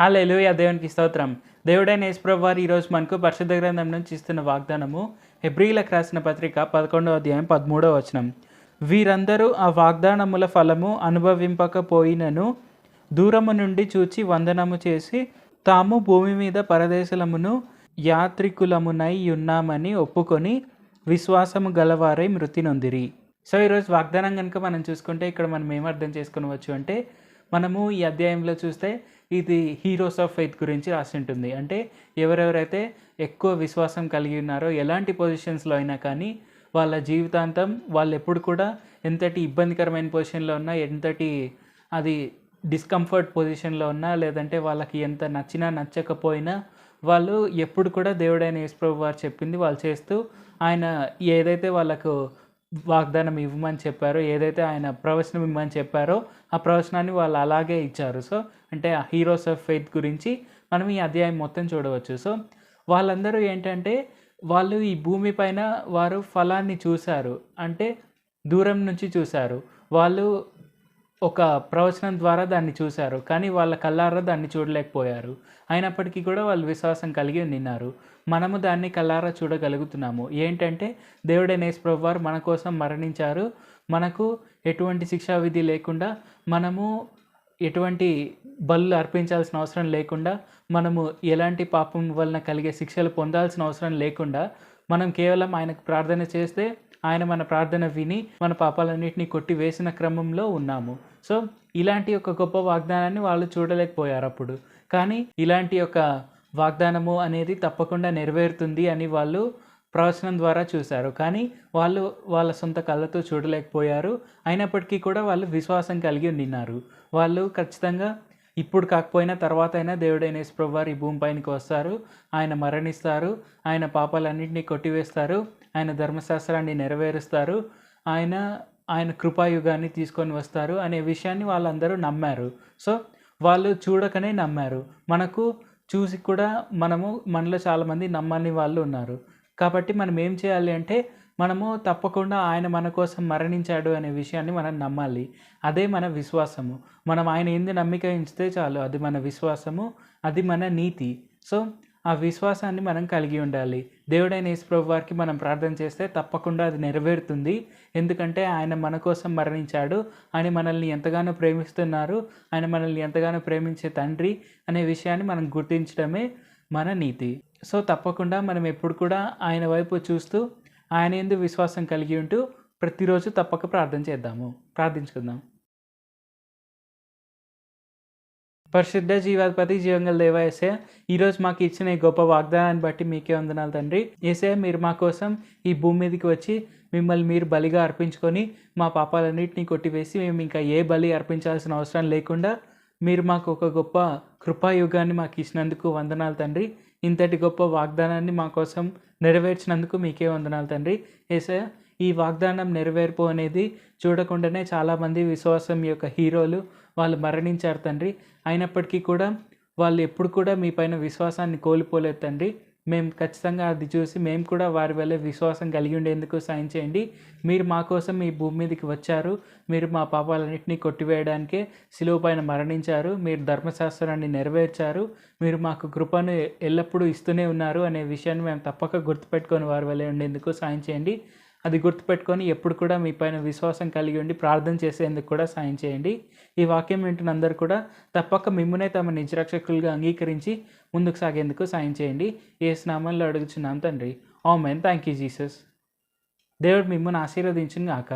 హల్లెలూయా! దేవునికి స్తోత్రం. దేవుడైన యేసు ప్రభువారు ఈరోజు మనకు పరిశుద్ధ గ్రంథం నుంచి ఇస్తున్న వాగ్దానము హెబ్రీయులకు రాసిన పత్రిక 11వ అధ్యాయం 13వ వచనం. వీరందరూ ఆ వాగ్దానముల ఫలము అనుభవింపకపోయినను దూరము నుండి చూచి వందనము చేసి తాము భూమి మీద పరదేశులమును యాత్రికులమునై ఉన్నామని ఒప్పుకొని విశ్వాసము గలవారై మృతి నొందిరి. సో ఈరోజు వాగ్దానం కనుక మనం చూసుకుంటే ఇక్కడ మనం ఏం అర్థం చేసుకొనవచ్చు అంటే, మనము ఈ అధ్యాయంలో చూస్తే ఇది హీరోస్ ఆఫ్ ఫెయిత్ గురించి రాసి ఉంటుంది. అంటే ఎవరెవరైతే ఎక్కువ విశ్వాసం కలిగి ఉన్నారో ఎలాంటి పొజిషన్స్లో అయినా కానీ వాళ్ళ జీవితాంతం వాళ్ళు ఎప్పుడు కూడా ఎంతటి ఇబ్బందికరమైన పొజిషన్లో ఉన్నా, ఎంతటి అది డిస్కంఫర్ట్ పొజిషన్లో ఉన్నా, లేదంటే వాళ్ళకి ఎంత నచ్చినా నచ్చకపోయినా వాళ్ళు ఎప్పుడు కూడా దేవుడైన యేసు ప్రభువు వారు చెప్పింది వాళ్ళు చేస్తూ, ఆయన ఏదైతే వాళ్ళకు వాగ్దానం ఇవ్వమని చెప్పారో, ఏదైతే ఆయన ప్రవచనం ఇవ్వమని చెప్పారో ఆ ప్రవచనాన్ని వాళ్ళు అలాగే ఇచ్చారు. సో అంటే ఆ హీరోస్ ఆఫ్ ఫెయిత్ గురించి మనం ఈ అధ్యాయం మొత్తం చూడవచ్చు. సో వాళ్ళందరూ ఏంటంటే వాళ్ళు ఈ భూమి పైన వారు ఫలాన్ని చూశారు, అంటే దూరం నుంచి చూశారు. వాళ్ళు ఒక ప్రవచనం ద్వారా దాన్ని చూశారు, కానీ వాళ్ళ కళ్ళారా దాన్ని చూడలేకపోయారు. అయినప్పటికీ కూడా వాళ్ళు విశ్వాసం కలిగి నిన్నారు. మనము దాన్ని కళ్ళారా చూడగలుగుతున్నాము. ఏంటంటే దేవుడైన యేసు ప్రభువారు మన కోసం మరణించారు. మనకు ఎటువంటి శిక్షా విధి లేకుండా, మనము ఎటువంటి బలులు అర్పించాల్సిన అవసరం లేకుండా, మనము ఎలాంటి పాపం వలన కలిగే శిక్షలు పొందాల్సిన అవసరం లేకుండా, మనం కేవలం ఆయనకు ప్రార్థన చేస్తే ఆయన మన ప్రార్థన విని మన పాపాలన్నింటినీ కొట్టి వేసిన క్రమంలో ఉన్నాము. సో ఇలాంటి ఒక గొప్ప వాగ్దానాన్ని వాళ్ళు చూడలేకపోయారు అప్పుడు. కానీ ఇలాంటి ఒక వాగ్దానము అనేది తప్పకుండా నెరవేరుతుంది అని వాళ్ళు ప్రవచనం ద్వారా చూశారు. కానీ వాళ్ళు వాళ్ళ సొంత కళ్ళతో చూడలేకపోయారు. అయినప్పటికీ కూడా వాళ్ళు విశ్వాసం కలిగి ఉన్నారు. వాళ్ళు ఖచ్చితంగా ఇప్పుడు కాకపోయినా తర్వాత అయినా దేవుడైన యేసు ప్రభువారు ఈ భూమి పైనకి వస్తారు, ఆయన మరణిస్తారు, ఆయన పాపాలన్నింటినీ కొట్టివేస్తారు, ఆయన ధర్మశాస్త్రాన్ని నెరవేరుస్తారు, ఆయన కృపాయుగాన్ని తీసుకొని వస్తారు అనే విషయాన్ని వాళ్ళందరూ నమ్మారు. సో వాళ్ళు చూడకనే నమ్మారు. మనకు చూసి కూడా మనలో చాలామంది నమ్మని వాళ్ళు ఉన్నారు. కాబట్టి మనం ఏం చేయాలి అంటే, మనము తప్పకుండా ఆయన మన కోసం మరణించాడు అనే విషయాన్ని మనం నమ్మాలి. అదే మన విశ్వాసము. మనం ఆయన యందు నమ్మిక ఉంచితే చాలు, అది మన విశ్వాసము, అది మన నీతి. సో ఆ విశ్వాసాన్ని మనం కలిగి ఉండాలి. దేవుడైన యేసు ప్రభువారికి మనం ప్రార్థన చేస్తే తప్పకుండా అది నెరవేరుతుంది. ఎందుకంటే ఆయన మన కోసం మరణించాడు, ఆయన మనల్ని ఎంతగానో ప్రేమిస్తున్నారు, ఆయన మనల్ని ఎంతగానో ప్రేమించే తండ్రి అనే విషయాన్ని మనం గుర్తించడమే మన నీతి. సో తప్పకుండా మనం ఎప్పుడు కూడా ఆయన వైపు చూస్తూ ఆయన యందు విశ్వాసం కలిగి ఉంటూ ప్రతిరోజు తప్పక ప్రార్థించుకుందాం. పరిశుద్ధ జీవాధిపతి జీవంగల దేవ యేసయ్య, ఈరోజు మాకు ఇచ్చిన ఈ గొప్ప వాగ్దానాన్ని బట్టి మీకే వందనాలు తండ్రి. యేసయ్య, మీరు మా కోసం ఈ భూమి మీదకి వచ్చి మిమ్మల్ని మీరు బలిగా అర్పించుకొని మా పాపాలన్నింటినీ కొట్టివేసి మేము ఇంకా ఏ బలి అర్పించాల్సిన అవసరం లేకుండా మీరు మాకు ఒక గొప్ప కృపాయుగాన్ని మాకు ఇచ్చినందుకు వందనాలు తండ్రి. ఇంతటి గొప్ప వాగ్దానాన్ని మా కోసం నెరవేర్చినందుకు మీకే వందనాలు తండ్రి. యేసయ్య, ఈ వాగ్దానం నెరవేర్పు అనేది చూడకుండానే చాలామంది విశ్వాసం యొక్క హీరోలు వాళ్ళు మరణించారు తండ్రి. అయినప్పటికీ కూడా వాళ్ళు ఎప్పుడు కూడా మీ పైన విశ్వాసాన్ని కోల్పోలేదు తండ్రి. మేము ఖచ్చితంగా అది చూసి మేము కూడా వారి వల్లే విశ్వాసం కలిగి ఉండేందుకు సాయం చేయండి. మీరు మా కోసం ఈ భూమి మీదకి వచ్చారు, మీరు మా పాపాలన్నింటినీ కొట్టివేయడానికే శిలువ పైన మరణించారు, మీరు ధర్మశాస్త్రాన్ని నెరవేర్చారు, మీరు మాకు కృపను ఎల్లప్పుడూ ఇస్తూనే ఉన్నారు అనే విషయాన్ని మేము తప్పక గుర్తుపెట్టుకొని వారి వల్లే ఉండేందుకు సాయం చేయండి. అది గుర్తుపెట్టుకొని ఎప్పుడు కూడా మీ పైన విశ్వాసం కలిగి ఉండి ప్రార్థన చేసేందుకు కూడా సాయం చేయండి. ఈ వాక్యం వింటున్న అందరూ కూడా తప్పక మిమ్మునే తమ నిజ రక్షకులుగా అంగీకరించి ముందుకు సాగేందుకు సాయం చేయండి. యేసు నామములో అడుగుచున్నాం తండ్రి. ఆమేన్. Thank you Jesus. దేవుడు మిమ్మల్ని ఆశీర్వదించును గాక.